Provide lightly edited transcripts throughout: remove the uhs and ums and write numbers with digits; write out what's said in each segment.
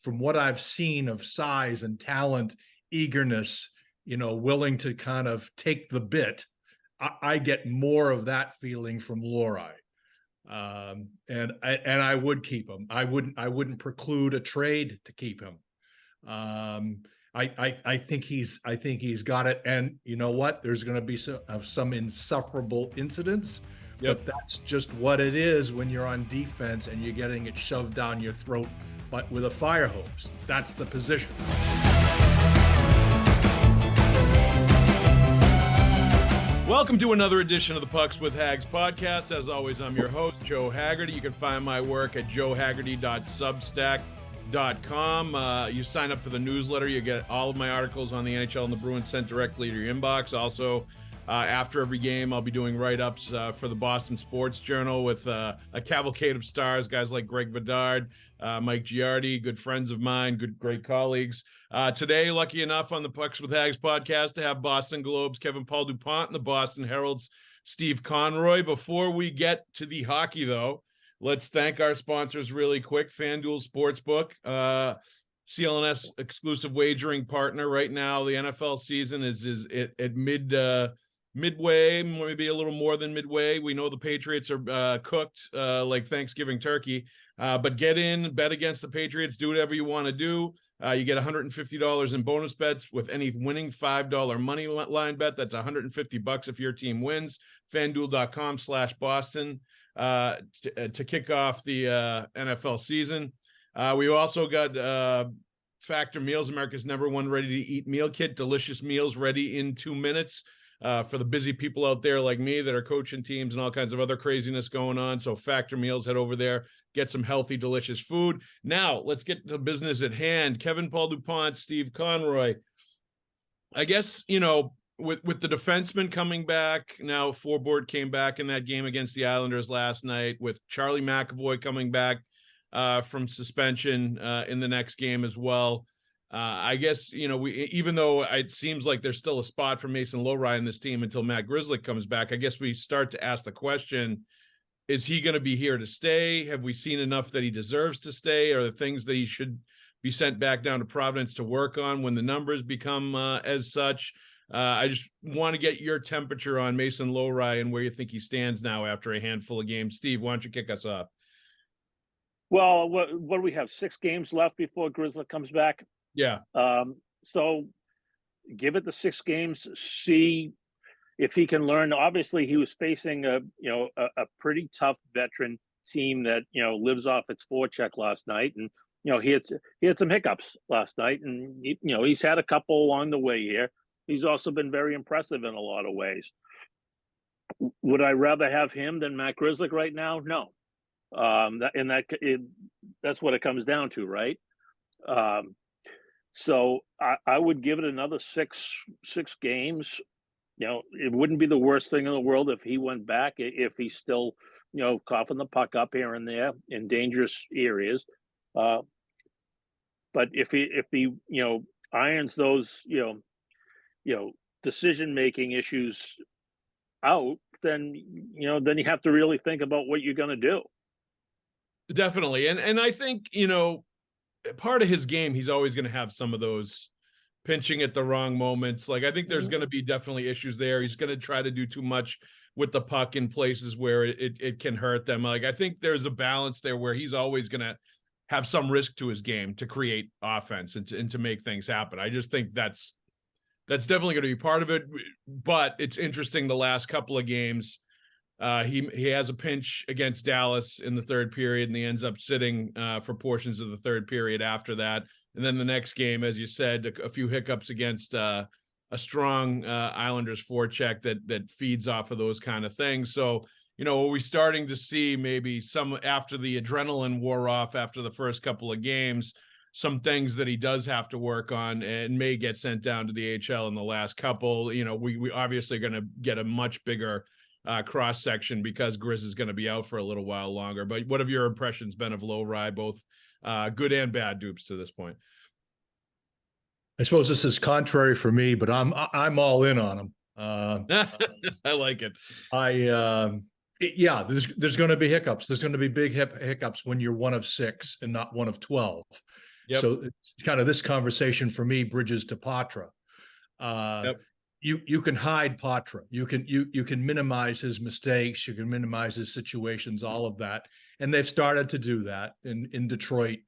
from what I've seen of size and talent, eagerness, willing to kind of take the bit, I get more of that feeling from Lohrei. And I would keep him. I wouldn't preclude a trade to keep him. I think he's got it. And you know what? There's going to be some insufferable incidents, but that's just what it is when you're on defense and you're getting it shoved down your throat, but with a fire hose. That's the position. Welcome to another edition of the Pucks with Haggs podcast. As always, I'm your host, Joe Haggerty. You can find my work at joehaggerty.substack.com. You sign up for the newsletter, you get all of my articles on the NHL and the Bruins sent directly to your inbox. Also, after every game, I'll be doing write-ups for the Boston Sports Journal with a cavalcade of stars, guys like Greg Bedard, Mike Giardi, good friends of mine, great colleagues. Today, lucky enough on the Pucks with Haggs podcast to have Boston Globe's Kevin Paul Dupont and the Boston Herald's Steve Conroy. Before we get to the hockey, though, let's thank our sponsors really quick. FanDuel Sportsbook, CLNS exclusive wagering partner. Right now, the NFL season is at midway, maybe a little more than midway. We know the Patriots are cooked like Thanksgiving turkey, but get in, bet against the Patriots, do whatever you want to do. You get $150 in bonus bets with any winning $5 money line bet. That's $150 if your team wins. FanDuel.com/Boston to kick off the NFL season. We also got Factor Meals, America's #1 ready-to-eat meal kit. Delicious meals ready in 2 minutes. For the busy people out there like me that are coaching teams and all kinds of other craziness going on. So Factor Meals, head over there, get some healthy, delicious food. Now, let's get to the business at hand. Kevin Paul Dupont, Steve Conroy. I guess, with the defenseman coming back, now Forboard came back in that game against the Islanders last night, with Charlie McAvoy coming back from suspension in the next game as well. I guess, even though it seems like there's still a spot for Mason Lohrei in this team until Matt Grzelcyk comes back, I guess we start to ask the question, is he going to be here to stay? Have we seen enough that he deserves to stay? Are the things that he should be sent back down to Providence to work on when the numbers become as such? I just want to get your temperature on Mason Lohrei and where you think he stands now after a handful of games. Steve, why don't you kick us off? Well, what do we have? 6 games left before Grzelcyk comes back? Yeah. So give it the 6 games, see if he can learn. Obviously, he was facing a pretty tough veteran team that, lives off its forecheck last night. And, he had some hiccups last night, and, he's had a couple along the way here. He's also been very impressive in a lot of ways. Would I rather have him than Matt Grzelcyk right now? No. That's what it comes down to, right? So I would give it another six games. It wouldn't be the worst thing in the world if he went back, if he's still, coughing the puck up here and there in dangerous areas. But if he irons those, decision-making issues out, then you have to really think about what you're going to do. Definitely. And I think, part of his game, he's always going to have some of those pinching at the wrong moments. Like, I think there's going to be definitely issues there. He's going to try to do too much with the puck in places where it can hurt them. Like, I think there's a balance there where he's always going to have some risk to his game to create offense and to make things happen. I just think that's definitely going to be part of it. But it's interesting, the last couple of games, he has a pinch against Dallas in the third period, and he ends up sitting for portions of the third period after that. And then the next game, as you said, a few hiccups against a strong Islanders forecheck that feeds off of those kind of things. So, are we starting to see maybe some, after the adrenaline wore off after the first couple of games, some things that he does have to work on and may get sent down to the AHL in the last couple? We obviously are going to get a much bigger cross section because Grizz is going to be out for a little while longer. But what have your impressions been of Lohrei, both good and bad dupes to this point? I suppose this is contrary for me, but I'm all in on him. I like it. There's going to be hiccups. There's going to be big hiccups when you're one of 6 and not one of 12. Yep. So it's kind of this conversation for me bridges to Patra. Yep. You can hide Patra. You can minimize his mistakes. You can minimize his situations. All of that, and they've started to do that in Detroit.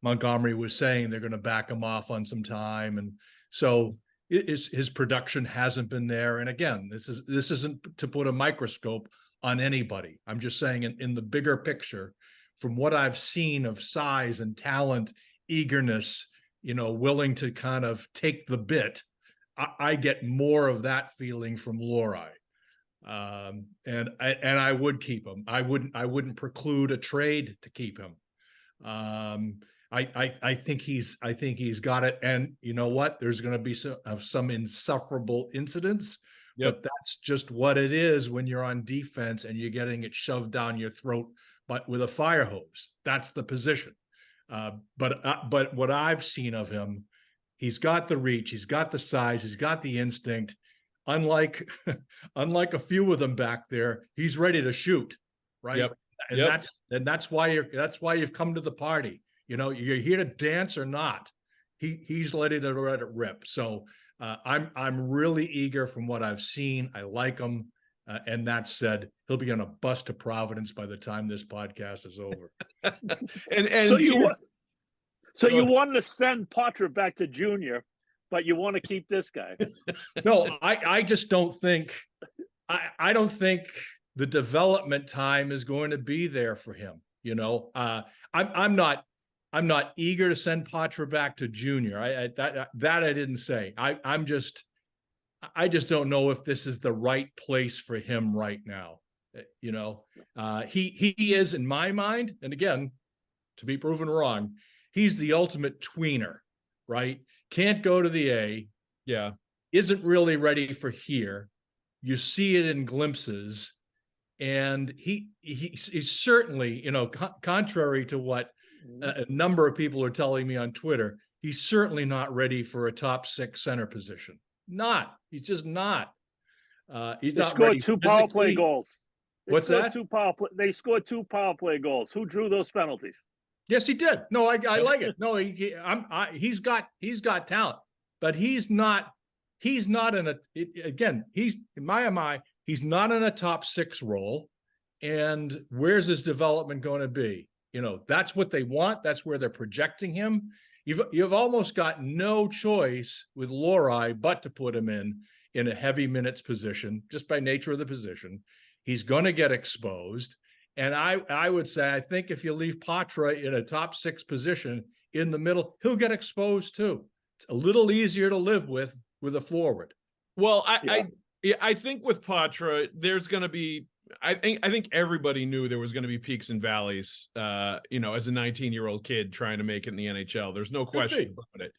Montgomery was saying they're going to back him off on some time, and so his production hasn't been there. And again, this isn't to put a microscope on anybody. I'm just saying in the bigger picture, from what I've seen of size and talent, eagerness, willing to kind of take the bit, I get more of that feeling from Lohrei. And I would keep him. I wouldn't preclude a trade to keep him. I think he's got it. And you know what? There's going to be some insufferable incidents, but that's just what it is when you're on defense and you're getting it shoved down your throat, but with a fire hose. That's the position. But what I've seen of him, he's got the reach, he's got the size, he's got the instinct. Unlike a few of them back there, he's ready to shoot, right? Yep. And that's why you've come to the party. You're here to dance or not. He's ready to let it rip. So I'm really eager from what I've seen. I like him. And that said, he'll be on a bus to Providence by the time this podcast is over. and so you want to send Patra back to junior, but you want to keep this guy? No, I just don't think. I don't think the development time is going to be there for him. I'm not eager to send Patra back to junior. That I didn't say. I just don't know if this is the right place for him right now. He is, in my mind, and again, to be proven wrong, he's the ultimate tweener, right? Can't go to the A. Yeah. Isn't really ready for here. You see it in glimpses. And he's certainly, contrary to what a number of people are telling me on Twitter, he's certainly not ready for a top 6 center position. He's just not. He's they not scored ready. 2 power play goals. What's that? They scored 2 power play goals. Who drew those penalties? Yes, he did. No, I like it. No, he's got talent, but he's not he's not in he's in my mind, he's not in a top 6 role. And where's his development going to be? That's what they want. That's where they're projecting him. You've almost got no choice with Lohrei but to put him in a heavy minutes position, just by nature of the position. He's going to get exposed. And I would say, I think if you leave Patra in a top 6 position in the middle, he'll get exposed too. It's a little easier to live with a forward. Well, I think with Patra, there's going to be, I think everybody knew there was going to be peaks and valleys, as a 19-year-old kid trying to make it in the NHL. There's no question about it.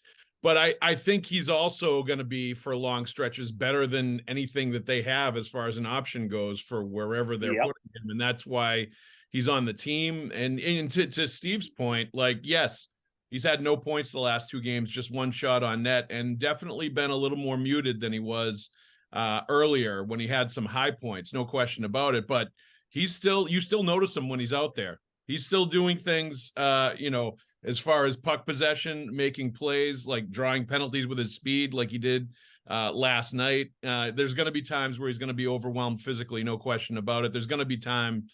But I think he's also going to be, for long stretches, better than anything that they have as far as an option goes for wherever they're putting him. And that's why he's on the team. And to Steve's point, yes, he's had no points the last 2 games, just 1 shot on net, and definitely been a little more muted than he was earlier when he had some high points, no question about it. But you still notice him when he's out there. He's still doing things, as far as puck possession, making plays, like drawing penalties with his speed, like he did last night. There's going to be times where he's going to be overwhelmed physically, no question about it. There's going to be times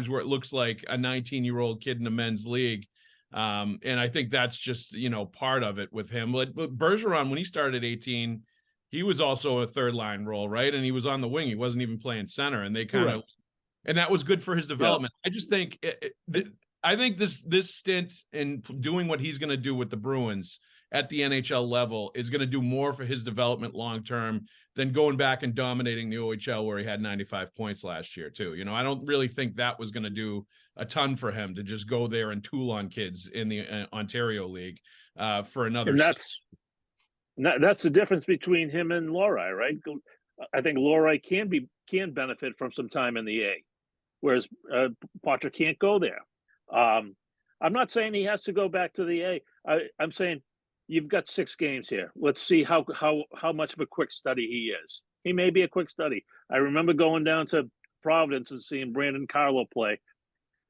where it looks like a 19-year-old kid in a men's league. And I think that's just, part of it with him. But Bergeron, when he started at 18, he was also a 3rd-line role, right? And he was on the wing. He wasn't even playing center, and they kind of, and that was good for his development. Yeah. I just think, I think this stint in doing what he's going to do with the Bruins at the NHL level is going to do more for his development long-term than going back and dominating the OHL where he had 95 points last year too. I don't really think that was going to do a ton for him to just go there and tool on kids in the Ontario League for another. And that's the difference between him and Lohrei, right? I think Lohrei can benefit from some time in the A, whereas Patra can't go there. I'm not saying he has to go back to the A. I'm saying you've got 6 games here. Let's see how much of a quick study he is. He may be a quick study. I remember going down to Providence and seeing Brandon Carlo play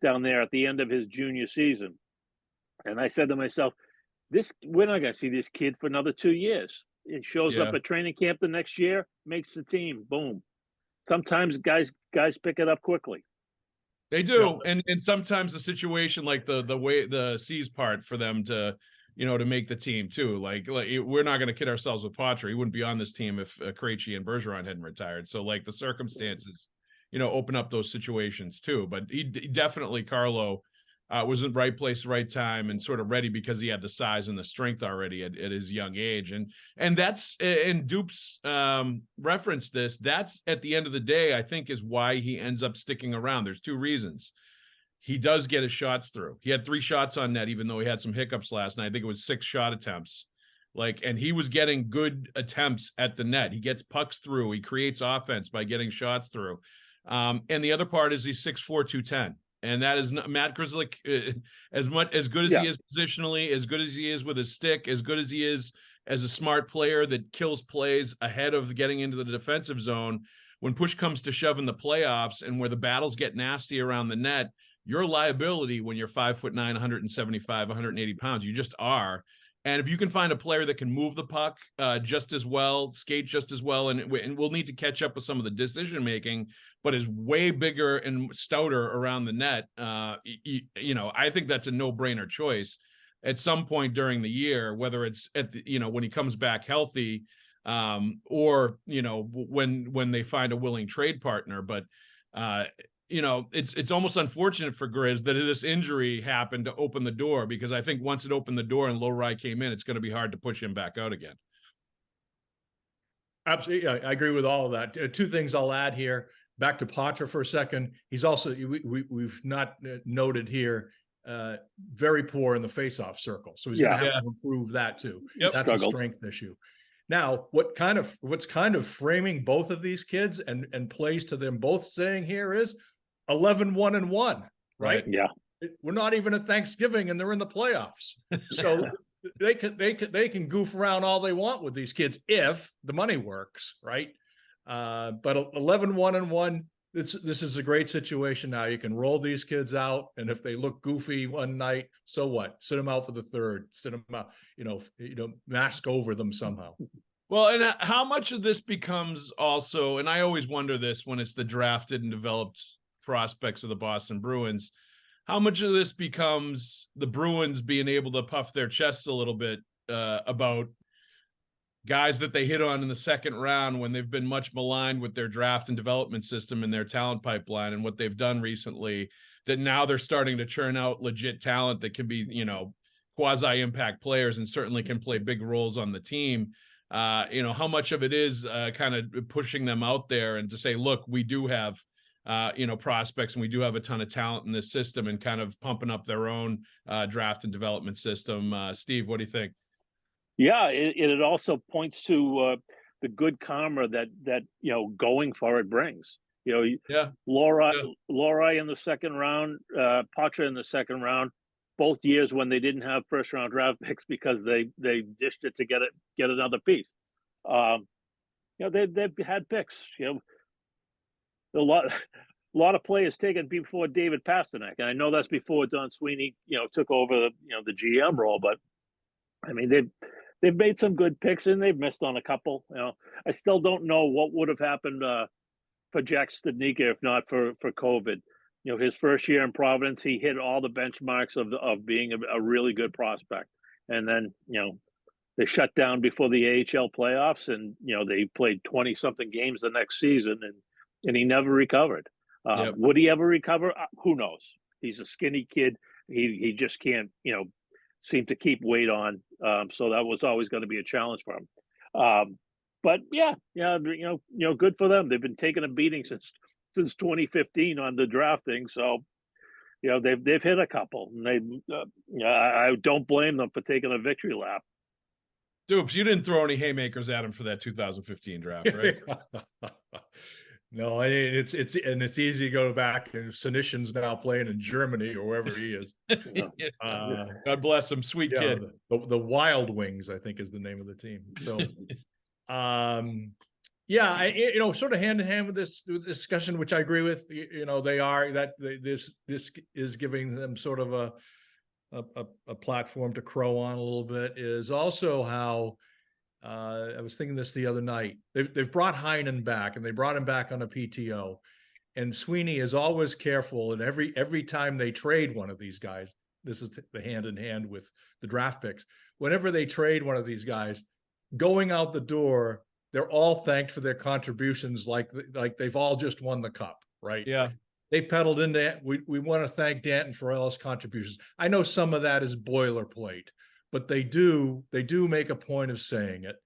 down there at the end of his junior season. And I said to myself, we're not going to see this kid for another 2 years. It shows up Yeah. at training camp the next year, makes the team, boom. Sometimes guys pick it up quickly. They do, and sometimes the situation, like the way the C's part for them to, to make the team too. Like we're not going to kid ourselves with Poitras. He wouldn't be on this team if Krejci and Bergeron hadn't retired. So like the circumstances, open up those situations too. But he definitely, Carlo, was in the right place, right time, and sort of ready because he had the size and the strength already at his young age. And that's, and Dupes referenced this. That's at the end of the day, I think, is why he ends up sticking around. There's two reasons. He does get his shots through. He had 3 shots on net, even though he had some hiccups last night. I think it was 6 shot attempts. And he was getting good attempts at the net. He gets pucks through. He creates offense by getting shots through. And the other part is he's 6'4", 210. And that is not, Matt Grzelcyk, as good as he is positionally, as good as he is with his stick, as good as he is as a smart player that kills plays ahead of getting into the defensive zone. When push comes to shove in the playoffs and where the battles get nasty around the net, you're a liability when you're 5'9", 175, 180 pounds. You just are. And if you can find a player that can move the puck just as well, skate just as well, and we'll need to catch up with some of the decision making, but is way bigger and stouter around the net. I think that's a no-brainer choice at some point during the year, whether it's at the, when he comes back healthy, or when they find a willing trade partner. But it's almost unfortunate for Grizz that this injury happened to open the door, because I think once it opened the door and Lohrei came in, it's going to be hard to push him back out again. Absolutely. I agree with all of that. 2 things I'll add here. Back to Poitras for a second. He's also, we've not noted here, very poor in the faceoff circle. So he's going to have to improve that too. Yep. That's a strength issue. Now, what's kind of framing both of these kids and plays to them both saying here is 11-1-1, right? Yeah. We're not even at Thanksgiving and they're in the playoffs. So they can goof around all they want with these kids if the money works, right? But 11-1-1, this is a great situation now. You can roll these kids out, and if they look goofy one night, so what? Sit them out for the third. Sit them out, mask over them somehow. Well, and how much of this becomes also, and I always wonder this when it's the drafted and developed prospects of the Boston Bruins, how much of this becomes the Bruins being able to puff their chests a little bit about guys that they hit on in the second round when they've been much maligned with their draft and development system and their talent pipeline and what they've done recently, that now they're starting to churn out legit talent that can be, quasi impact players and certainly can play big roles on the team. How much of it is kind of pushing them out there and to say, look, we do have, prospects, and we do have a ton of talent in this system, and kind of pumping up their own draft and development system. Steve, what do you think? Yeah, it also points to the good karma that going for it brings. Lohrei in the second round, Poitras in the second round, both years when they didn't have first round draft picks because they dished it to get another piece. They've had picks. A lot of players taken before David Pastrnak, and I know that's before Don Sweeney took over the GM role, but I mean they've made some good picks and they've missed on a couple. I still don't know what would have happened for Jack Studnicka if not for COVID. His first year in Providence, he hit all the benchmarks of being a really good prospect, and then they shut down before the AHL playoffs, and they played 20-something games the next season, and he never recovered. Would he ever recover? Who knows? He's a skinny kid. He just can't seem to keep weight on. So that was always going to be a challenge for him. But good for them. They've been taking a beating since 2015 on the drafting. So they've hit a couple, and I don't blame them for taking a victory lap. Dupes, you didn't throw any haymakers at him for that 2015 draft, right? No, it's easy to go back. And Sinishin's now playing in Germany or wherever he is. God bless him, sweet kid. The Wild Wings, I think, is the name of the team. So, sort of hand in hand with this discussion, which I agree with. This is giving them sort of a platform to crow on a little bit is also how I was thinking this the other night. They've brought Heinen back, and they brought him back on a PTO. And Sweeney is always careful, and every time they trade one of these guys, this is the hand in hand with the draft picks. Whenever they trade one of these guys, going out the door, they're all thanked for their contributions, like they've all just won the cup, right? Yeah. They pedaled into, we want to thank Danton for all his contributions. I know some of that is boilerplate, but they do make a point of saying it.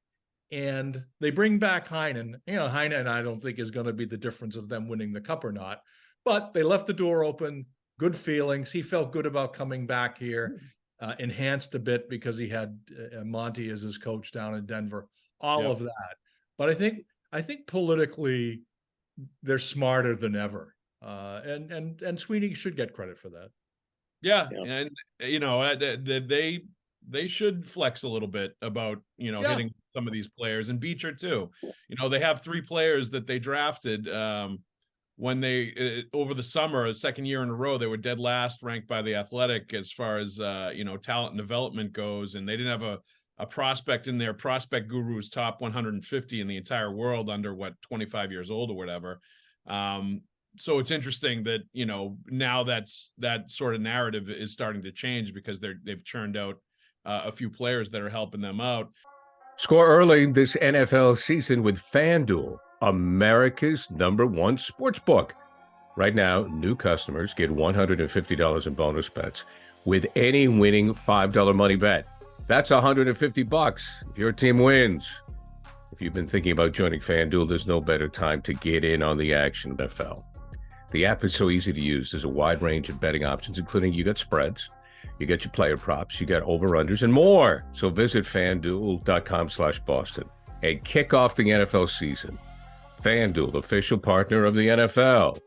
And they bring back Heinen. Heinen, I don't think, is going to be the difference of them winning the cup or not. But they left the door open, good feelings. He felt good about coming back here, enhanced a bit because he had Monty as his coach down in Denver, all of that. But I think politically, they're smarter than ever. And Sweeney should get credit for that. Yeah. And, they should flex a little bit about, hitting some of these players, and Beecher too. They have 3 players that they drafted when they over the summer, the second year in a row, they were dead last ranked by the Athletic as far as talent and development goes, and they didn't have a prospect in their prospect guru's top 150 in the entire world under 25 years old or whatever. So it's interesting that now that sort of narrative is starting to change because they've churned out a few players that are helping them out. Score early this NFL season with FanDuel, America's #1 sportsbook. Right now, new customers get $150 in bonus bets with any winning $5 money bet. That's $150 if your team wins. If you've been thinking about joining FanDuel, there's no better time to get in on the action, NFL. The app is so easy to use. There's a wide range of betting options, including you got spreads, you get your player props, you got over-unders, and more. So visit FanDuel.com/Boston and kick off the NFL season. FanDuel, official partner of the NFL.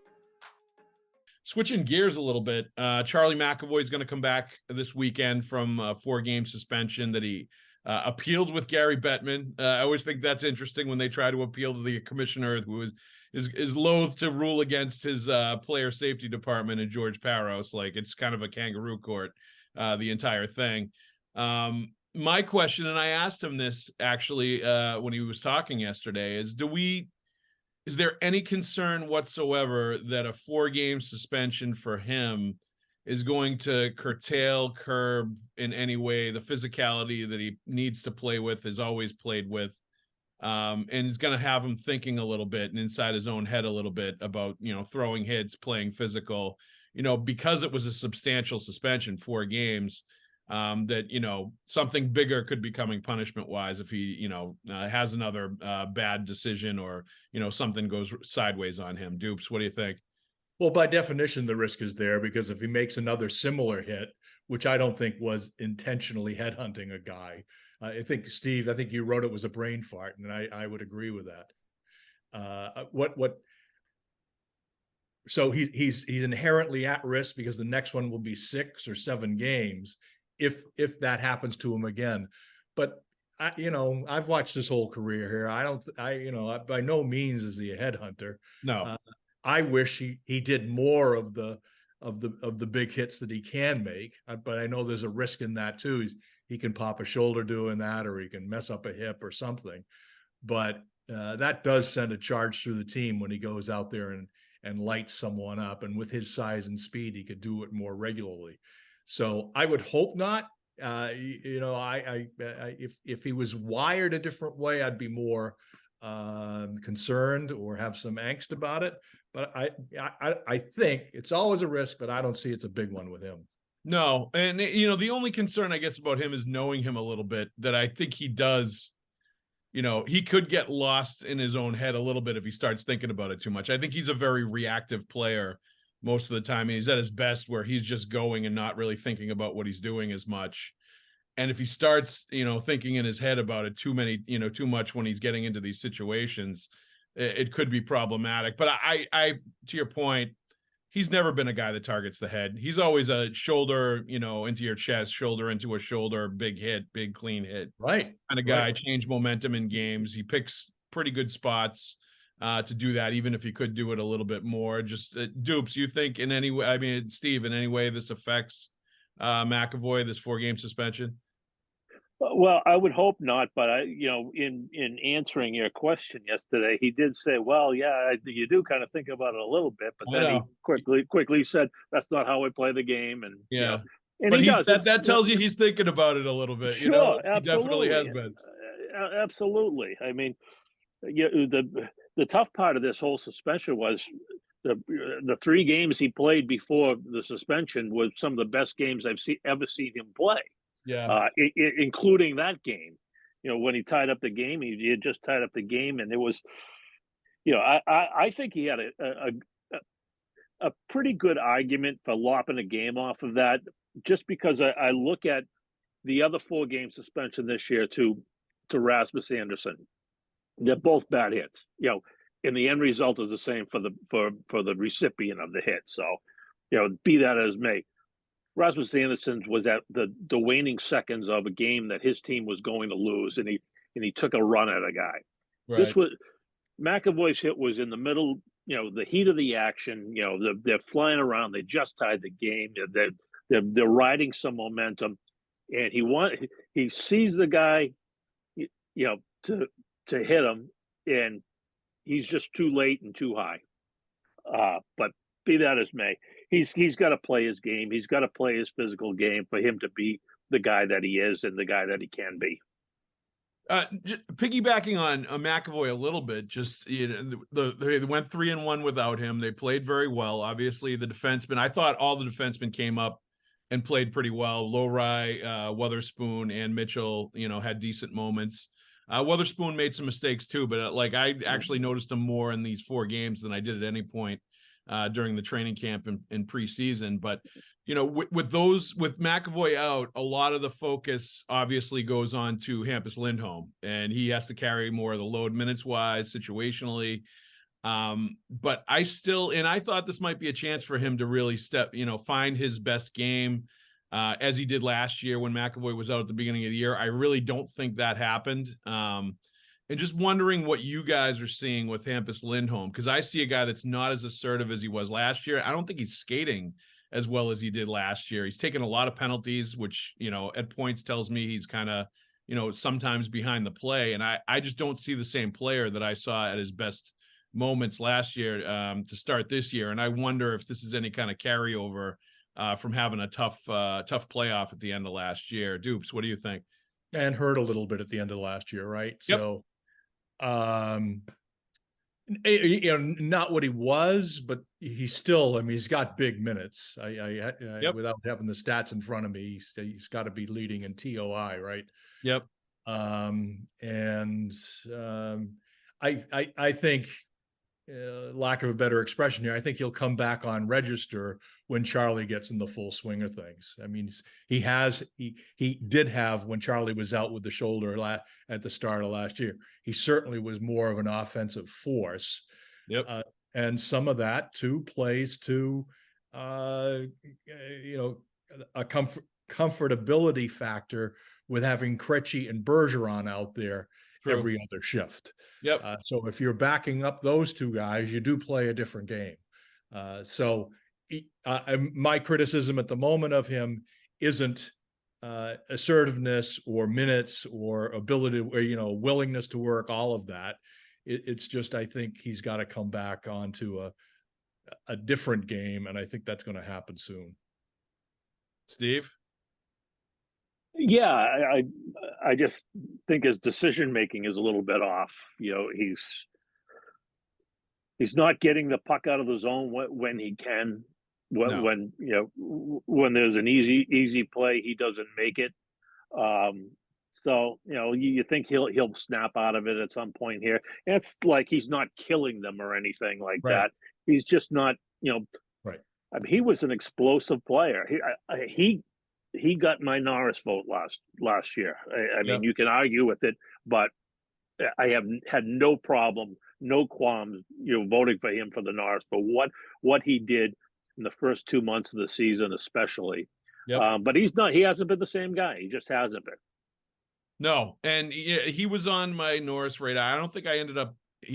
Switching gears a little bit, Charlie McAvoy is going to come back this weekend from a 4-game suspension that he appealed with Gary Bettman. I always think that's interesting when they try to appeal to the commissioner, who is loath to rule against his player safety department and George Paros. Like, it's kind of a kangaroo court, the entire thing. My question, and I asked him this actually when he was talking yesterday, is is there any concern whatsoever that a 4-game suspension for him is going to curb in any way the physicality that he needs to play with, has always played with, and it's going to have him thinking a little bit and inside his own head a little bit about, throwing hits, playing physical, because it was a substantial suspension, 4 games, that, something bigger could be coming punishment wise if he, has another bad decision or, something goes sideways on him. Dupes, what do you think? Well, by definition, the risk is there, because if he makes another similar hit, which I don't think was intentionally headhunting a guy, I think, Steve, you wrote it was a brain fart, and I would agree with that. So he's inherently at risk because the next one will be 6 or 7 games if that happens to him again. But I've watched his whole career here. By no means is he a headhunter. No. I wish he did more of the big hits that he can make, but I know there's a risk in that too. He can pop a shoulder doing that, or he can mess up a hip or something. But that does send a charge through the team when he goes out there and lights someone up. And with his size and speed, he could do it more regularly. So I would hope not. If he was wired a different way, I'd be more concerned or have some angst about it. But I think it's always a risk, but I don't see it's a big one with him. No. And, the only concern, I guess, about him is knowing him a little bit, that I think he does, he could get lost in his own head a little bit if he starts thinking about it too much. I think he's a very reactive player most of the time. He's at his best where he's just going and not really thinking about what he's doing as much. And if he starts, thinking in his head about it too much when he's getting into these situations, it could be problematic. But I, to your point, he's never been a guy that targets the head. He's always a shoulder, into your chest, shoulder into a shoulder, big hit, big clean hit. Right. Kind of guy, change momentum in games. He picks pretty good spots to do that, even if he could do it a little bit more. Just Dupes, you think in any way, Steve, in any way this affects McAvoy, this 4-game suspension? Well, I would hope not, but in answering your question yesterday, he did say, "Well, yeah, you do kind of think about it a little bit," but I then he know. quickly said, "That's not how I play the game," and Yeah. and But he does. that tells you he's thinking about it a little bit. Sure, He definitely absolutely, has been. absolutely. I mean, the tough part of this whole suspension was the 3 games he played before the suspension was some of the best games I've ever seen him play. Yeah. Including that game. When he tied up the game, he had just tied up the game, and it was, I think he had a pretty good argument for lopping a game off of that, just because I look at the other 4-game suspension this year to Rasmus Anderson. They're both bad hits, and the end result is the same for the recipient of the hit. So, be that as may. Rasmus Anderson was at the waning seconds of a game that his team was going to lose, and he took a run at a guy. Right. This was McAvoy's hit was in the middle, the heat of the action. They're flying around. They just tied the game. They're riding some momentum, and he sees the guy, to hit him, and he's just too late and too high. But be that as may, he's got to play his game. He's got to play his physical game for him to be the guy that he is and the guy that he can be. Piggybacking on McAvoy a little bit, just they went 3-1 without him. They played very well. Obviously, the defensemen. I thought all the defensemen came up and played pretty well. Lohrei, Weatherspoon, and Mitchell, had decent moments. Weatherspoon made some mistakes too, but I actually noticed him more in these 4 games than I did at any point during the training camp in preseason. But with McAvoy out, a lot of the focus obviously goes on to Hampus Lindholm, and he has to carry more of the load minutes wise, situationally. But I thought this might be a chance for him to really find his best game, as he did last year when McAvoy was out at the beginning of the year. I really don't think that happened. And just wondering what you guys are seeing with Hampus Lindholm, because I see a guy that's not as assertive as he was last year. I don't think he's skating as well as he did last year. He's taken a lot of penalties, which, at points tells me he's kind of, sometimes behind the play. And I just don't see the same player that I saw at his best moments last year to start this year. And I wonder if this is any kind of carryover from having a tough playoff at the end of last year. Dupes, what do you think? And hurt a little bit at the end of last year, right? Yep. So, not what he was, but he's still. I mean, he's got big minutes. Yep. Without having the stats in front of me, he's got to be leading in TOI, right? Yep. I think, lack of a better expression here, I think he'll come back on register when Charlie gets in the full swing of things. I mean, he did have, when Charlie was out with the shoulder at the start of last year, he certainly was more of an offensive force. Yep. And some of that too plays to, a comfortability factor with having Krejci and Bergeron out there. True. Every other shift. Yep. So if you're backing up those 2 guys, you do play a different game. My criticism at the moment of him isn't assertiveness or minutes or ability or, willingness to work, all of that. It's just, I think he's got to come back onto a different game. And I think that's going to happen soon. Steve? Yeah, I just think his decision making is a little bit off. He's not getting the puck out of the zone when he can. When there's an easy play, he doesn't make it. So you think he'll snap out of it at some point here. And it's like he's not killing them or anything like that. He's just not. Right. I mean, he was an explosive player. He got my Norris vote last year. I mean, you can argue with it, but I have had no problem, no qualms, voting for him for the Norris for what he did in the first 2 months of the season, especially. Yep. But he hasn't been the same guy. He just hasn't been. No, and he was on my Norris radar. I don't think he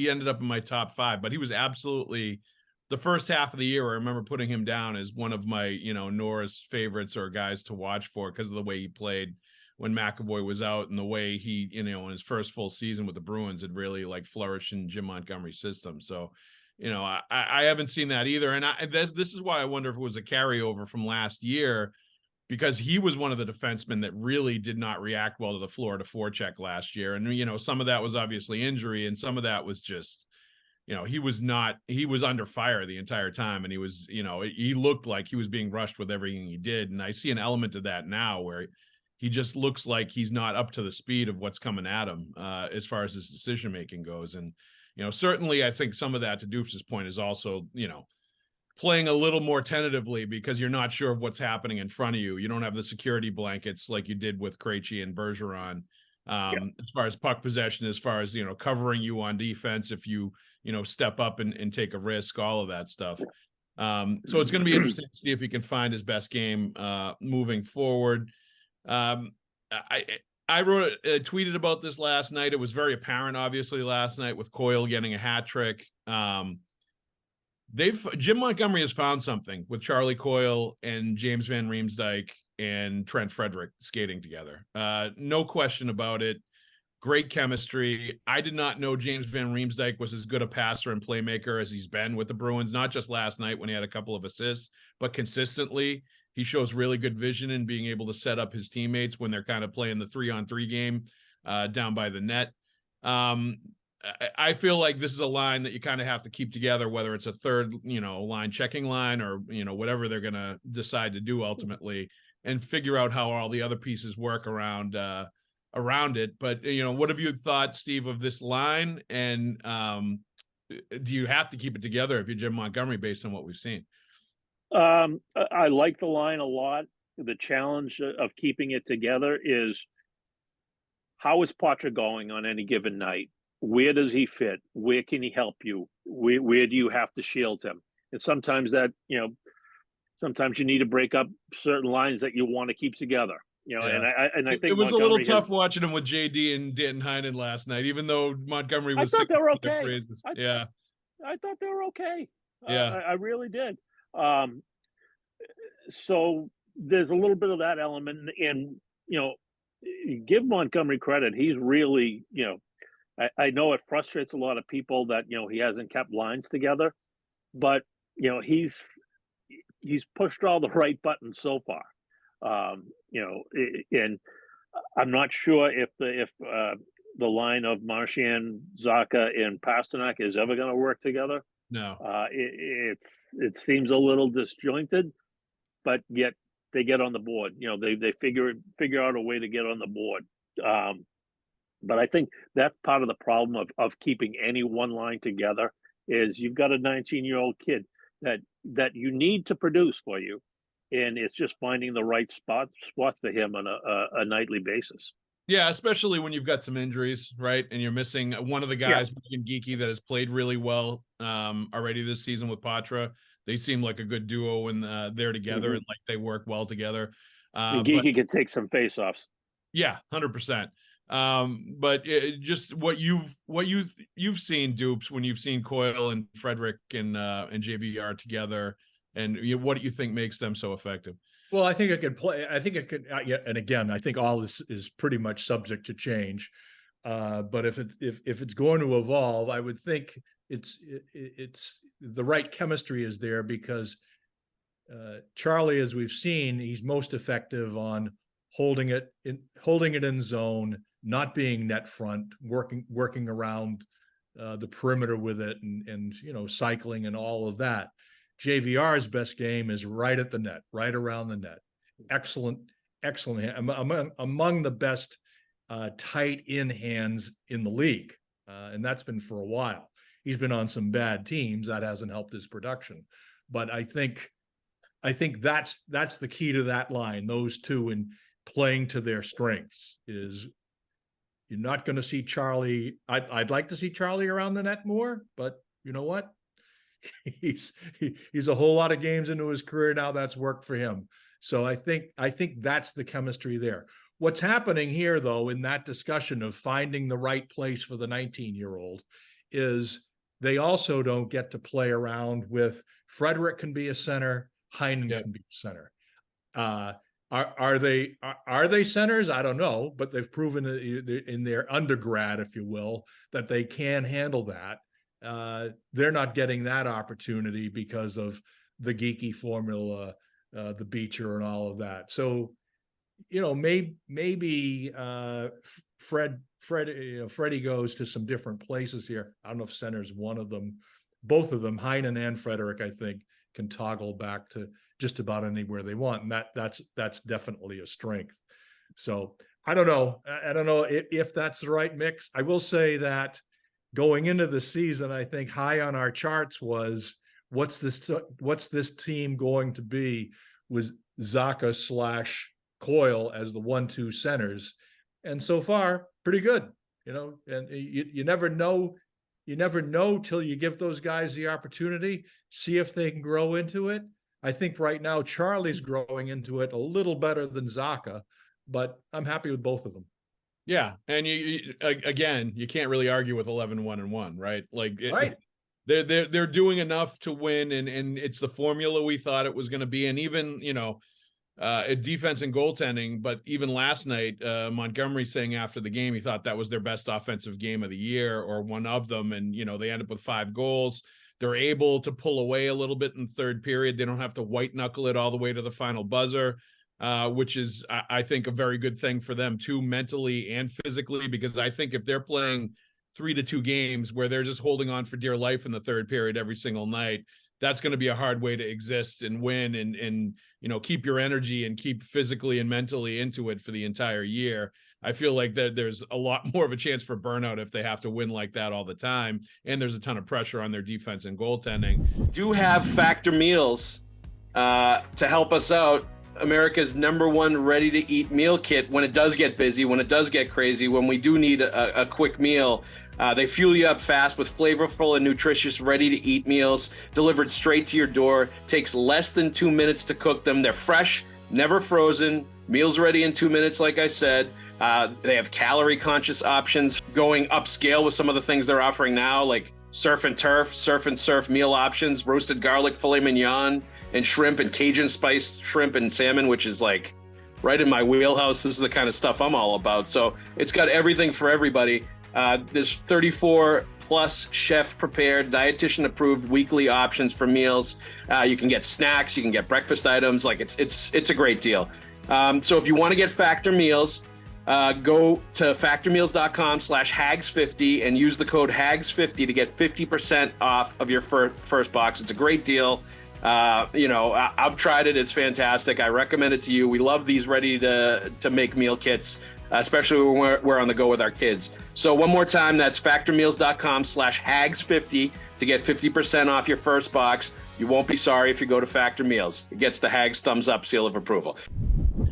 ended up in my top 5, but he was absolutely the first half of the year, I remember putting him down as one of my, Norris favorites or guys to watch for because of the way he played when McAvoy was out and the way he, in his first full season with the Bruins had really like flourished in Jim Montgomery's system. So, I haven't seen that either. And this is why I wonder if it was a carryover from last year, because he was one of the defensemen that really did not react well to the Florida forecheck last year. And, some of that was obviously injury and some of that was just, he was under fire the entire time. And he was, he looked like he was being rushed with everything he did. And I see an element of that now where he just looks like he's not up to the speed of what's coming at him as far as his decision-making goes. And, certainly I think some of that, to Dupes' point, is also, playing a little more tentatively because you're not sure of what's happening in front of you. You don't have the security blankets like you did with Krejci and Bergeron. As far as puck possession, as far as, covering you on defense, if you, step up and take a risk, all of that stuff. So it's going to be interesting to see if he can find his best game moving forward. I tweeted about this last night. It was very apparent, obviously, last night with Coyle getting a hat trick. Jim Montgomery has found something with Charlie Coyle and James Van Riemsdyk and Trent Frederick skating together. No question about it. Great chemistry. I did not know James Van Riemsdyk was as good a passer and playmaker as he's been with the Bruins, not just last night when he had a couple of assists, but consistently. He shows really good vision in being able to set up his teammates when they're kind of playing the 3-on-3 game down by the net. I feel like this is a line that you kind of have to keep together, whether it's a third, line checking line or, whatever they're going to decide to do ultimately, and figure out how all the other pieces work around it. But, what have you thought, Steve, of this line? And do you have to keep it together if you're Jim Montgomery based on what we've seen? I like the line a lot. The challenge of keeping it together is, how is Poitras going on any given night? Where does he fit? Where can he help you? Where do you have to shield him? And sometimes that, sometimes you need to break up certain lines that you want to keep together. Yeah. And I think it was a little tough watching him with JD and Danton Heinen last night, even though Montgomery was. I thought they were okay. I thought they were okay. Yeah, I really did. So there's a little bit of that element, and give Montgomery credit. He's really, I know it frustrates a lot of people that he hasn't kept lines together, but he's pushed all the right buttons so far. And I'm not sure if the line of Marchand, Zacha, and Pasternak is ever going to work together. No, it seems a little disjointed, but yet they get on the board. They figure out a way to get on the board. But I think that's part of the problem of keeping any one line together is you've got a 19-year-old kid that you need to produce for you, and it's just finding the right spots for him on a nightly basis. Yeah, especially when you've got some injuries, right? And you're missing one of the guys, Morgan Geekie, that has played really well already this season with Poitras. They seem like a good duo when they're together and like they work well together. Geekie can take some face-offs. Yeah, 100%. But just what you've seen, Dupes, when you've seen Coyle and Frederick and JVR together, and what do you think makes them so effective? Well, I think it could play. I think it could. And again, I think all this is pretty much subject to change. But if it's going to evolve, I would think it's the right chemistry is there because Charlie, as we've seen, he's most effective on holding it in zone, not being net front, working around the perimeter with it, and cycling and all of that. JVR's best game is right at the net, right around the net. Excellent. Among the best tight in hands in the league. And that's been for a while. He's been on some bad teams. That hasn't helped his production. But I think that's the key to that line, those two, in playing to their strengths. Is you're not going to see Charlie. I'd like to see Charlie around the net more, but you know what? He's a whole lot of games into his career now. That's worked for him. So I think that's the chemistry there. What's happening here, though, in that discussion of finding the right place for the 19-year-old is they also don't get to play around with Frederick can be a center, Heinen can be a center. Are they centers? I don't know, but they've proven in their undergrad, if you will, that they can handle that. They're not getting that opportunity because of the geeky formula, the Beecher and all of that. So, maybe Freddie goes to some different places here. I don't know if center's one of them. Both of them, Heinen and Frederick, I think, can toggle back to just about anywhere they want, and that's definitely a strength. So I don't know if that's the right mix. I will say that going into the season, I think high on our charts was what's this team going to be, was Zacha / Coyle as the 1-2 centers, and so far pretty good. And you never know. You never know till you give those guys the opportunity, see if they can grow into it. I think right now Charlie's growing into it a little better than Zacha, but I'm happy with both of them. Yeah, and you again, you can't really argue with 11-1-1, right? Like, right. They're doing enough to win, and it's the formula we thought it was going to be, and even defense and goaltending. But even last night, Montgomery saying after the game he thought that was their best offensive game of the year, or one of them, and they end up with 5 goals. They're able to pull away a little bit in the third period. They don't have to white knuckle it all the way to the final buzzer, which is, I think, a very good thing for them too, mentally and physically, because I think if they're playing 3-2 games where they're just holding on for dear life in the third period every single night, that's going to be a hard way to exist and win and keep your energy and keep physically and mentally into it for the entire year. I feel like there's a lot more of a chance for burnout if they have to win like that all the time. And there's a ton of pressure on their defense and goaltending. Do have Factor Meals to help us out. America's #1 ready-to-eat meal kit when it does get busy, when it does get crazy, when we do need a quick meal. They fuel you up fast with flavorful and nutritious ready-to-eat meals delivered straight to your door. Takes less than 2 minutes to cook them. They're fresh, never frozen, meals ready in 2 minutes, like I said. They have calorie-conscious options, going upscale with some of the things they're offering now, like surf and surf meal options, roasted garlic filet mignon, and shrimp, and Cajun spiced shrimp and salmon, which is like right in my wheelhouse. This is the kind of stuff I'm all about. So it's got everything for everybody. There's 34 plus chef prepared, dietitian approved weekly options for meals. You can get snacks, you can get breakfast items. Like it's a great deal. So if you want to get Factor Meals, go to factormeals.com/Haggs50 and use the code Haggs50 to get 50% off of your first box. It's a great deal. I've tried it. It's fantastic. I recommend it to you. We love these ready to make meal kits, especially when we're on the go with our kids. So one more time, that's factormeals.com/Haggs50 to get 50% off your first box. You won't be sorry if you go to Factor Meals. It gets the Haggs thumbs up seal of approval.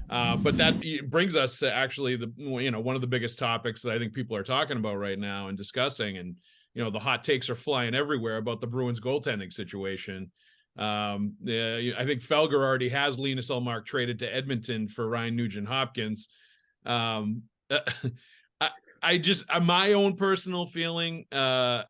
But that brings us to actually one of the biggest topics that I think people are talking about right now and discussing, and the hot takes are flying everywhere about the Bruins goaltending situation. I think Felger already has Linus Ullmark traded to Edmonton for Ryan Nugent-Hopkins. I just, my own personal feeling, I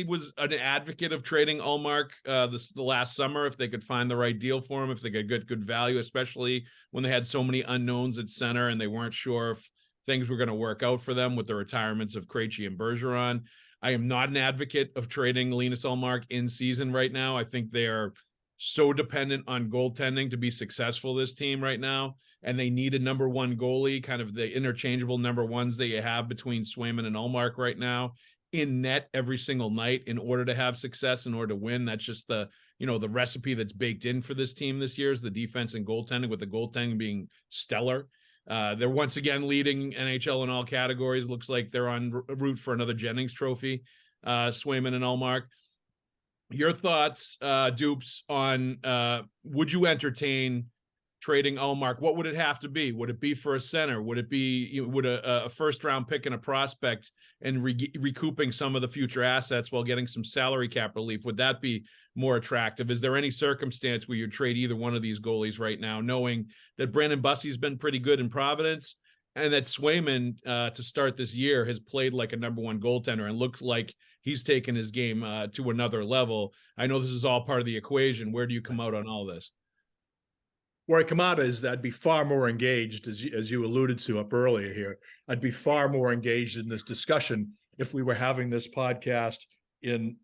was an advocate of trading Ullmark the last summer if they could find the right deal for him, if they could get good value, especially when they had so many unknowns at center and they weren't sure if things were going to work out for them with the retirements of Krejci and Bergeron. I am not an advocate of trading Linus Ullmark in season right now. I think they are so dependent on goaltending to be successful, this team right now, and they need a #1 goalie, kind of the interchangeable #1s that you have between Swayman and Ullmark right now, in net every single night in order to have success, in order to win. That's just the recipe that's baked in for this team this year is the defense and goaltending, with the goaltending being stellar. They're once again leading NHL in all categories. Looks like they're on route for another Jennings Trophy, Swayman and Ullmark. Your thoughts, Dupes, on would you entertain trading Ullmark? What would it have to be? Would it be for a center? Would it be a first round pick and a prospect and recouping some of the future assets while getting some salary cap relief? Would that be more attractive? Is there any circumstance where you trade either one of these goalies right now, knowing that Brandon Bussy's been pretty good in Providence and that Swayman to start this year has played like a number one goaltender and looks like he's taken his game to another level. I know this is all part of the equation. Where do you come out on all this? Where I come out is that I'd be far more engaged, as you alluded to up earlier here. I'd be far more engaged in this discussion if we were having this podcast in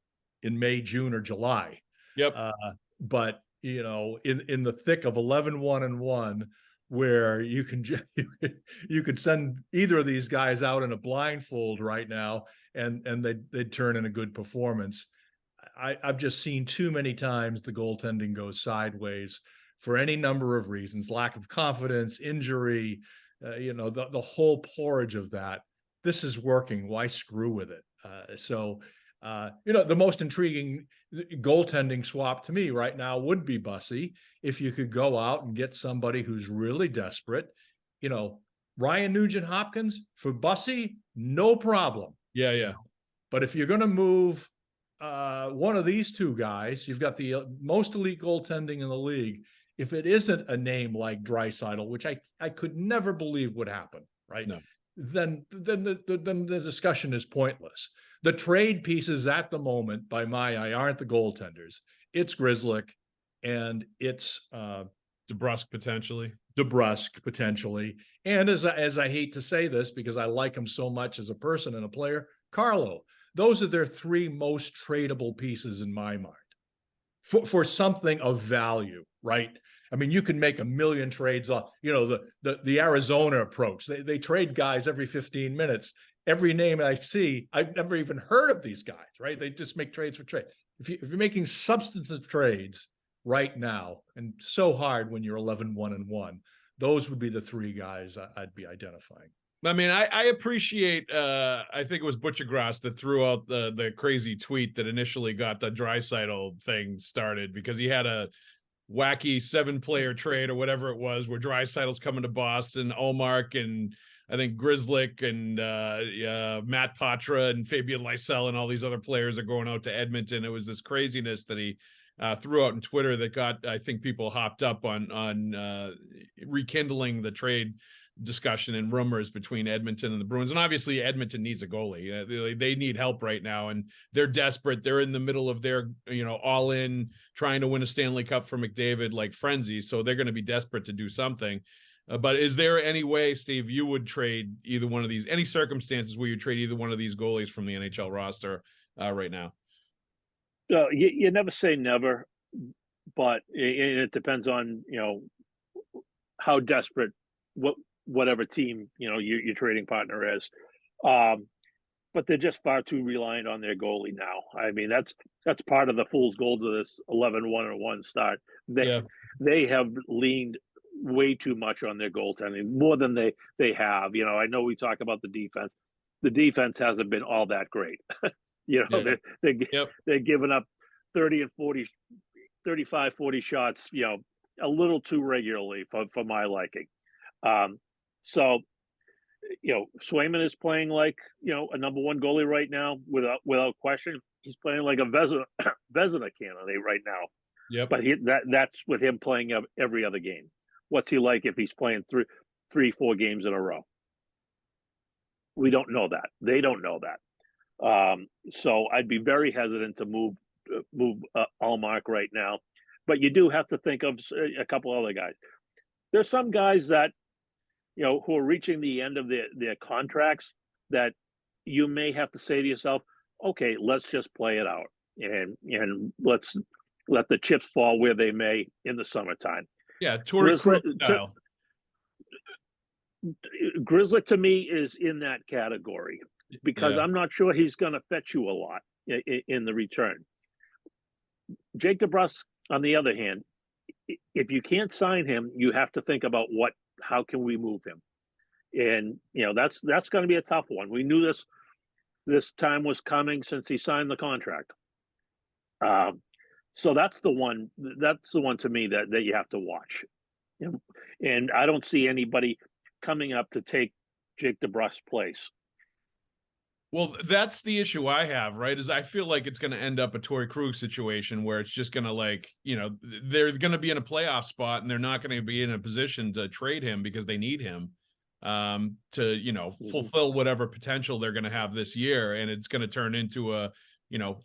May, June, or July. Yep. But in the thick of 11-1-1, where you could send either of these guys out in a blindfold right now, and they'd turn in a good performance. I've just seen too many times the goaltending goes sideways for any number of reasons: lack of confidence, injury, the whole porridge of that. This is working. Why screw with it? The most intriguing goaltending swap to me right now would be Bussy. If you could go out and get somebody who's really desperate, Ryan Nugent-Hopkins for Bussy, no problem. Yeah. But if you're going to move one of these two guys, you've got the most elite goaltending in the league. If it isn't a name like Draisaitl, which I could never believe would happen, right? No. Then the discussion is pointless. The trade pieces at the moment, by my eye, aren't the goaltenders. It's Grzelcyk and it's DeBrusk potentially. And as I hate to say this because I like him so much as a person and a player, Carlo. Those are their three most tradable pieces in my mind for something of value, right? I mean, you can make a million trades on, the Arizona approach. They trade guys every 15 minutes. Every name I see, I've never even heard of these guys, right? They just make trades for trade. If you're making substantive trades right now, and so hard when you're 11-1-1, those would be the three guys I'd be identifying. I mean, I appreciate, I think it was Butchergrass that threw out the crazy tweet that initially got the Draisaitl thing started, because he had a wacky 7-player trade or whatever it was, where Draisaitl's coming to Boston, Ullmark and I think Grzelcyk and Matt Patra and Fabian Lysell and all these other players are going out to Edmonton. It was this craziness that he threw out on Twitter that got, I think, people hopped up on rekindling the trade discussion and rumors between Edmonton and the Bruins. And obviously Edmonton needs a goalie. They need help right now, and they're desperate. They're in the middle of their, all in trying to win a Stanley Cup for McDavid like frenzy. So they're going to be desperate to do something. But is there any way, Steve, you would trade either one of these, any circumstances where you trade either one of these goalies from the NHL roster right now? You never say never, but it depends on, how desperate whatever team, your trading partner is. But they're just far too reliant on their goalie now. I mean, that's part of the fool's gold of this 11-1-1 start. They have leaned way too much on their goaltending, more than they have. I know we talk about the defense. The defense hasn't been all that great. They're giving up 30 and 40, 35, 40 shots, a little too regularly for my liking. So Swayman is playing like, a number one goalie right now, without question. He's playing like a Vezina candidate right now. Yep. But that's with him playing every other game. What's he like if he's playing 3-4 games in a row? We don't know that. They don't know that. So I'd be very hesitant to move Ullmark right now. But you do have to think of a couple other guys. There's some guys that, who are reaching the end of their contracts that you may have to say to yourself, okay, let's just play it out and let's let the chips fall where they may in the summertime. Yeah, Torrey Krug style. Grzelcyk to me is in that category because I'm not sure he's going to fetch you a lot in the return. Jake DeBrusk, on the other hand, if you can't sign him, you have to think about how can we move him? And, that's going to be a tough one. We knew this time was coming since he signed the contract. So that's the one to me that you have to watch. And I don't see anybody coming up to take Jake DeBrusk's place. Well, that's the issue I have, right? Is I feel like it's going to end up a Torrey Krug situation where it's just going to they're going to be in a playoff spot and they're not going to be in a position to trade him because they need him. to, fulfill whatever potential they're going to have this year. And it's going to turn into a,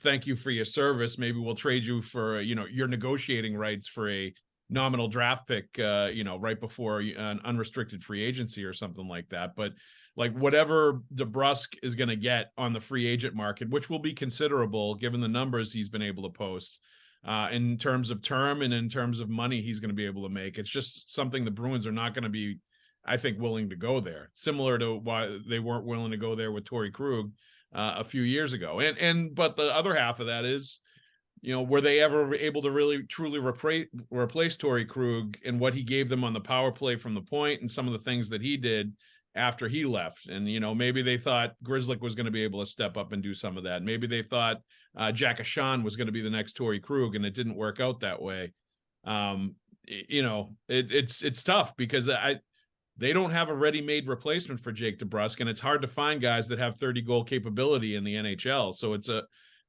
thank you for your service. Maybe we'll trade you for, your negotiating rights for a nominal draft pick, right before an unrestricted free agency or something like that. But like whatever DeBrusk is going to get on the free agent market, which will be considerable given the numbers he's been able to post in terms of term and in terms of money he's going to be able to make. It's just something the Bruins are not going to be, I think, willing to go there, similar to why they weren't willing to go there with Torrey Krug a few years ago. But the other half of that is, were they ever able to really truly replace Torrey Krug and what he gave them on the power play from the point and some of the things that he did after he left? And, maybe they thought Grzelcyk was going to be able to step up and do some of that. Maybe they thought Jack Ashan was going to be the next Torrey Krug, and it didn't work out that way. It's tough because they don't have a ready-made replacement for Jake DeBrusk, and it's hard to find guys that have 30-goal capability in the NHL. So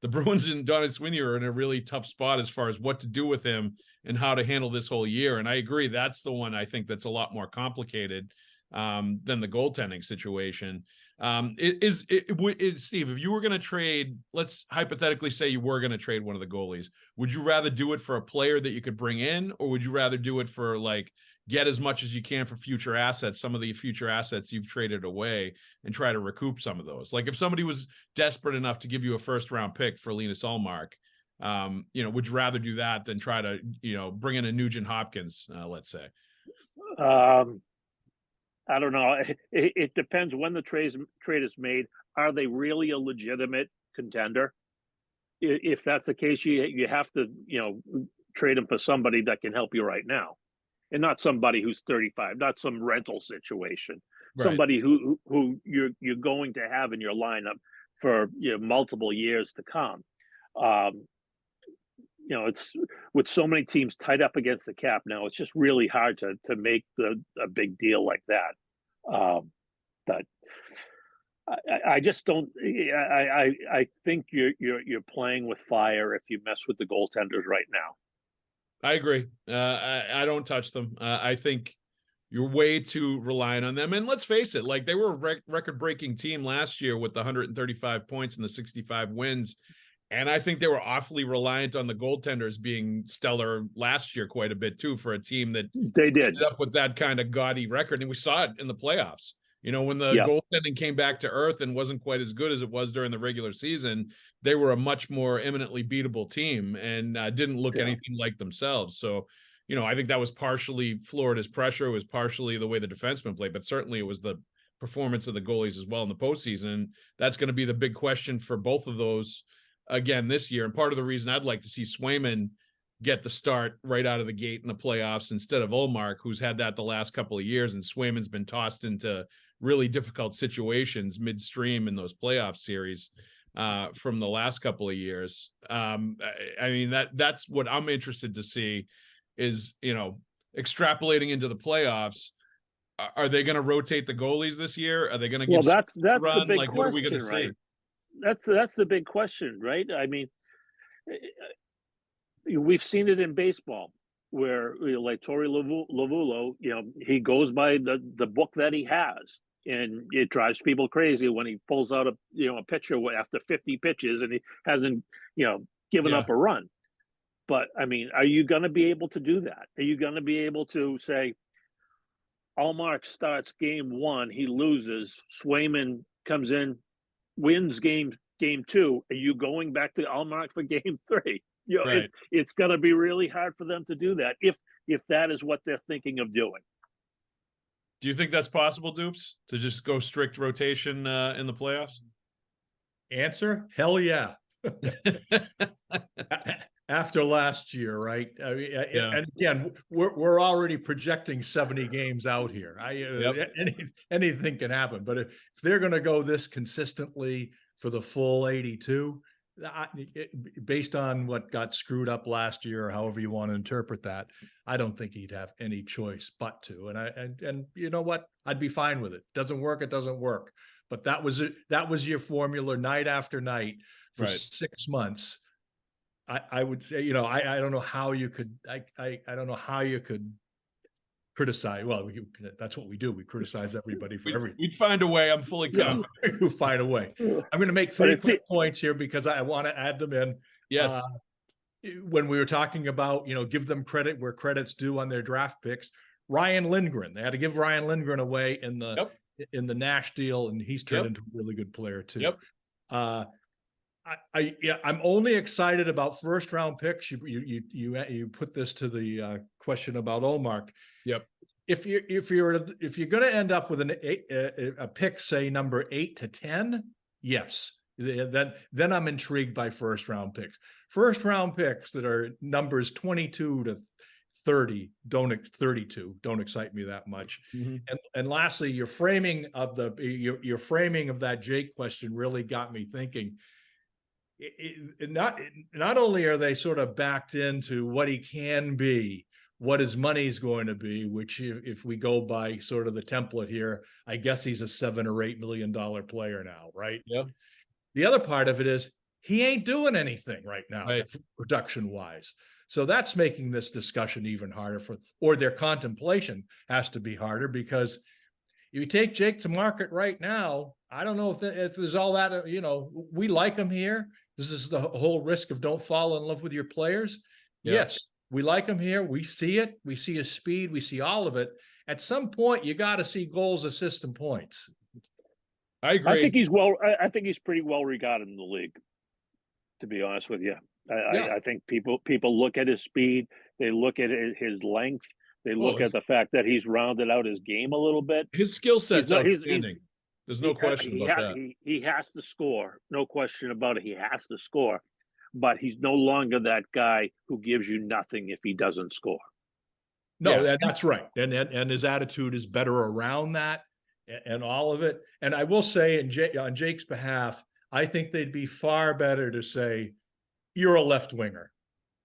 the Bruins and Donnie Sweeney are in a really tough spot as far as what to do with him and how to handle this whole year. And I agree, that's the one I think that's a lot more complicated than the goaltending situation. Steve, if you were going to trade, let's hypothetically say you were going to trade one of the goalies, would you rather do it for a player that you could bring in, or would you rather do it for get as much as you can for future assets, some of the future assets you've traded away, and try to recoup some of those? Like if somebody was desperate enough to give you a first-round pick for Linus Ullmark, would you rather do that than try to, bring in a Nugent Hopkins, let's say? I don't know. It depends when the trade is made. Are they really a legitimate contender? If that's the case, you have to, trade them for somebody that can help you right now, and not somebody who's 35, not some rental situation. Right. Somebody who you're going to have in your lineup for multiple years to come. It's with so many teams tied up against the cap now, it's just really hard to make a big deal like that. But I just don't. I think you're playing with fire if you mess with the goaltenders right now. I agree. I don't touch them. I think you're way too reliant on them. And let's face it, they were a record-breaking team last year with the 135 points and the 65 wins. And I think they were awfully reliant on the goaltenders being stellar last year quite a bit too, for a team that they did ended up with that kind of gaudy record. And we saw it in the playoffs. When the goaltending came back to earth and wasn't quite as good as it was during the regular season, they were a much more eminently beatable team and didn't look anything like themselves. So, I think that was partially Florida's pressure. It was partially the way the defensemen played, but certainly it was the performance of the goalies as well in the postseason. And that's going to be the big question for both of those again this year. And part of the reason I'd like to see Swayman get the start right out of the gate in the playoffs instead of Ullmark, who's had that the last couple of years, and Swayman's been tossed into really difficult situations midstream in those playoff series from the last couple of years. That's what I'm interested to see is, extrapolating into the playoffs. Are they going to rotate the goalies this year? Are they going to give that's run? The big question, what are we going to right? see? That's the big question, right? I mean, we've seen it in baseball where like Torey Lovullo, he goes by the book that he has, and it drives people crazy when he pulls out a pitcher after 50 pitches and he hasn't given up a run. But I mean, are you going to be able to do that? Are you going to be able to say Ullmark starts game 1, he loses, Swayman comes in, wins game 2? Are you going back to Ullmark for game 3? Right. It's going to be really hard for them to do that if that is what they're thinking of doing. Do you think that's possible, Dupes, to just go strict rotation in the playoffs? Answer: hell yeah. After last year, right? I mean, and again, we're already projecting 70 games out here. Anything can happen, but if they're going to go this consistently for the full 82, based on what got screwed up last year, or however you want to interpret that, I don't think he'd have any choice but to. And you know what? I'd be fine with it. Doesn't work, it doesn't work. But that was your formula night after night for 6 months. I would say, I don't know how you could, I don't know how you could criticize. Well, that's what we do. We criticize everybody for everything. We'd find a way. I'm fully confident. We'll find a way. I'm going to make 3 quick points here because I want to add them in. Yes. When we were talking about, give them credit where credit's due on their draft picks, Ryan Lindgren, they had to give Ryan Lindgren away in the Nash deal, and he's turned into a really good player too. Yep. I'm only excited about first round picks. You put this to the question about Ullmark. Yep. If you're going to end up with a pick, say number 8 to 10, yes, then I'm intrigued by first round picks. First round picks that are numbers 22 to 32 don't excite me that much. Mm-hmm. And lastly, your framing of that Jake question really got me thinking. Not only are they sort of backed into what he can be, what his money's going to be, which if we go by sort of the template here, I guess he's a $7 or $8 million player now, right? Yeah. The other part of it is he ain't doing anything right now, production wise. So that's making this discussion even harder or their contemplation has to be harder, because if you take Jake to market right now, I don't know if there's all that, we like him here. This is the whole risk of don't fall in love with your players. Yeah. Yes, we like him here. We see it. We see his speed. We see all of it. At some point, you got to see goals, assists, and points. I agree. I think he's pretty well regarded in the league, to be honest with you. I think people look at his speed. They look at his length. They look at the fact that he's rounded out his game a little bit. His skill set's outstanding. There's no question about that. He has to score. No question about it. He has to score. But he's no longer that guy who gives you nothing if he doesn't score. No, that's right. And his attitude is better around that and all of it. And I will say on Jake's behalf, I think they'd be far better to say, you're a left winger.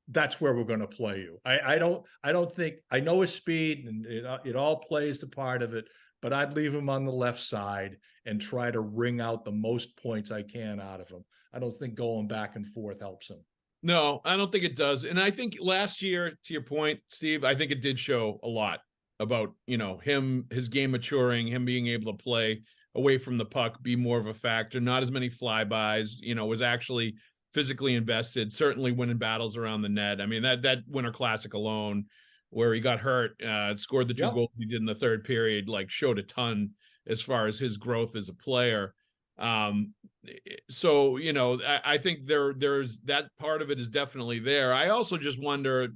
That's where we're going to play you. I don't think, I know his speed and it all plays the part of it, but I'd leave him on the left side and try to wring out the most points I can out of him. I don't think going back and forth helps him. No, I don't think it does. And I think last year, to your point, Steve, I think it did show a lot about, him, his game maturing, him being able to play away from the puck, be more of a factor, not as many flybys, was actually physically invested, certainly winning battles around the net. I mean, that Winter Classic alone, where he got hurt, scored the 2 goals he did in the third period, showed a ton as far as his growth as a player. So, I think there's that part of it is definitely there. I also just wonder,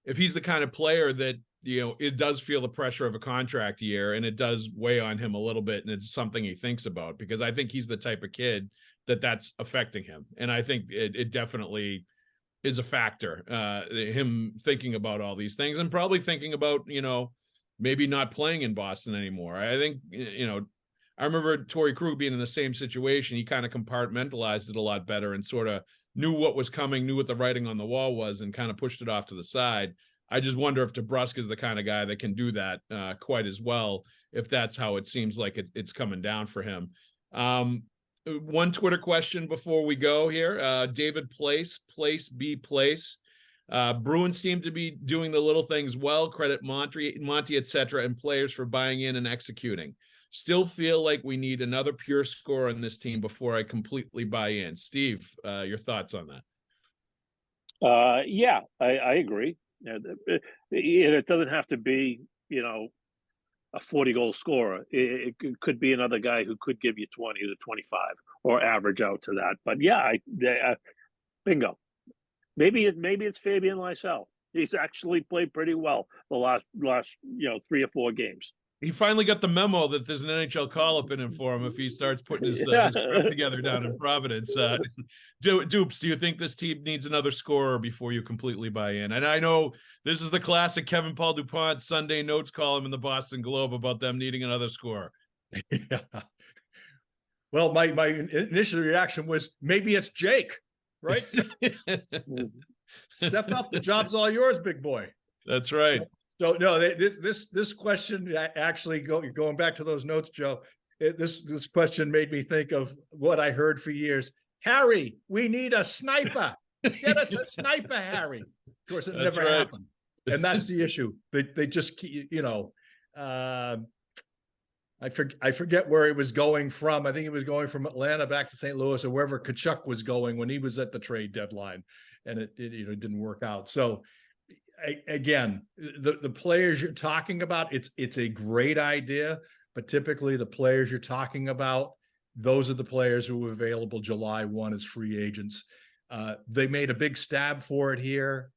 if he's the kind of player that, it does feel the pressure of a contract year and it does weigh on him a little bit. And it's something he thinks about, because I think he's the type of kid that's affecting him. And I think it definitely is a factor, him thinking about all these things and probably thinking about, maybe not playing in Boston anymore. I think, I remember Torrey Krug being in the same situation. He kind of compartmentalized it a lot better and sort of knew what was coming, knew what the writing on the wall was, and kind of pushed it off to the side. I just wonder if DeBrusk is the kind of guy that can do that quite as well, if that's how it seems like it's coming down for him. One Twitter question before we go here. David Place. Bruins seem to be doing the little things well. Credit Monty, etc., and players for buying in and executing. Still feel like we need another pure scorer on this team before I completely buy in. Steve, your thoughts on that? I agree. It doesn't have to be, a 40-goal scorer. It could be another guy who could give you 20 to 25 or average out to that. But bingo. Maybe it's Fabian Lysell. He's actually played pretty well the last 3 or 4 games. He finally got the memo that there's an NHL call-up in him for him if he starts putting his script together down in Providence. Dupes, do you think this team needs another scorer before you completely buy in? And I know this is the classic Kevin Paul Dupont Sunday notes column in the Boston Globe about them needing another scorer. Yeah. Well, my initial reaction was maybe it's Jake, right? Step up. The job's all yours, big boy. That's right. So no, this question actually going back to those notes, Joe. This question made me think of what I heard for years. Harry, we need a sniper. Get us a sniper, Harry. Of course, it never happened. And that's the issue. They just, I forget where he was going from. I think he was going from Atlanta back to St. Louis or wherever Tkachuk was going when he was at the trade deadline, and it didn't work out. So again, the players you're talking about, it's a great idea, but typically the players you're talking about, those are the players who were available July 1 as free agents. They made a big stab for it here.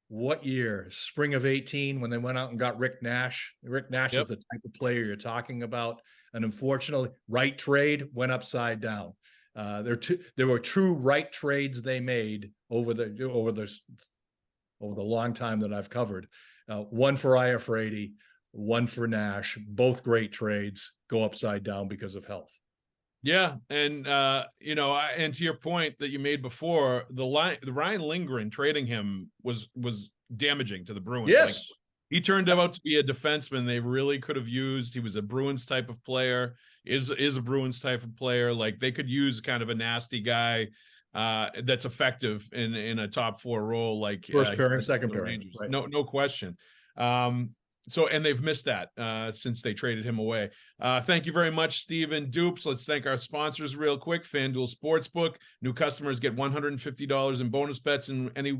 What year? Spring of 18, when they went out and got Rick Nash. Rick Nash is the type of player you're talking about. And unfortunately, right trade went upside down. There were true right trades they made over the long time that I've covered. One for Iafrate, one for Nash. Both great trades go upside down because of health. Yeah, and and to your point that you made before, the Ryan Lindgren trading him was damaging to the Bruins. Yes, he turned out to be a defenseman they really could have used. He was a Bruins type of player. Is a Bruins type of player. Like, they could use kind of a nasty guy that's effective in a top 4 role, like first pairing, second pairing. Right. No question. And they've missed that since they traded him away. Thank you very much, Steven Dupes. Let's thank our sponsors real quick. FanDuel Sportsbook. New customers get $150 in bonus bets in any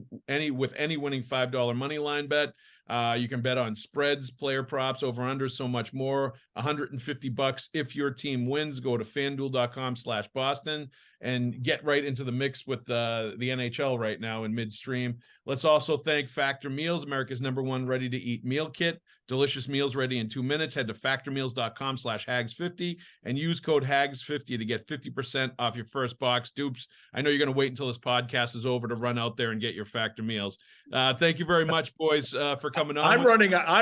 winning $5 money line bet. You can bet on spreads, player props, over under, so much more. $150 if your team wins. Go to fanduel.com/Boston and get right into the mix with the NHL right now in midstream. Let's also thank Factor Meals, America's #1 ready-to-eat meal kit. Delicious meals ready in 2 minutes. Head to factormeals.com/Haggs50 and use code Haggs50 to get 50% off your first box. Dupes, I know you're going to wait until this podcast is over to run out there and get your Factor Meals. Thank you very much, boys, for coming on. I'm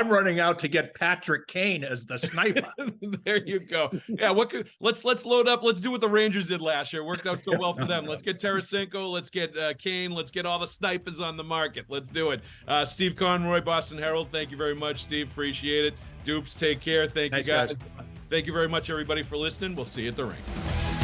running out to get Patrick Kane as the sniper. There you go. Yeah, let's load up. Let's do what the Rangers did last year. It worked out so well for them. Let's get Tarasenko. Let's get Kane. Let's get all the snipers on the market. Let's do it. Steve Conroy, Boston Herald. Thank you very much, Steve. Appreciate it. Dupes, take care. Thank you, guys. Thank you very much, everybody, for listening. We'll see you at the rink.